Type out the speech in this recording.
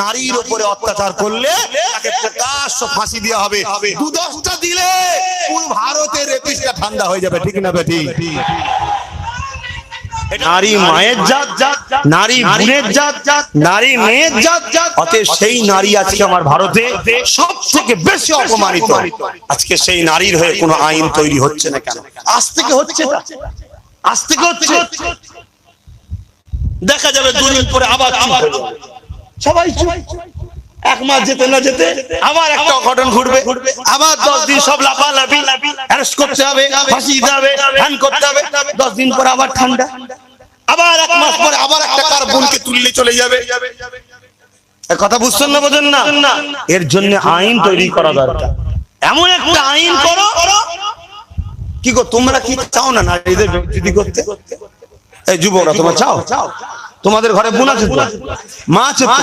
নারীর উপরে অত্যাচার করলে তাকে প্রকাশ্য ফাঁসি দেওয়া হবে। 2-10টা দিলে পুরো ভারতের রেপিস্টটা ঠান্ডা হয়ে যাবে, ঠিক না বেটি? নারী মায়ের জাত, নারী বোনের জাত, নারী মেয়ের জাত। অতএব সেই নারী আজকে আমার ভারতে সব থেকে বেশি অপমানিত। আজকে সেই নারীর হয়ে কোনো আইন তৈরি হচ্ছে না কেন? আজ থেকে হচ্ছে, আজ থেকে হচ্ছে। দেখা যাবে 2 দিন পরে আবার সবাই এক মাস যেতে না যেতে আবার একটা অঘটন ঘটবে, আবার 10 দিন সব লাফালাফি, অ্যারেস্ট করতে হবে, ফাঁসি দিতে হবে, হ্যান করতে হবে। 10 দিন পরে আবার ঠান্ডা, আবার 1 মাস পরে আবার একটা কার বোনকে তুললে চলে যাবে। কথা বুঝছেন না, বোঝেন না? এর জন্য আইন তৈরি করা দরকার। এমন একটা আইন করো, কি গো তোমরা কি চাও না নারীদের বেজ্জতি করতে? এই যুবকরা তোমরা চাও? তোমাদের ঘরে বোন আছে তো, মা আছে তো,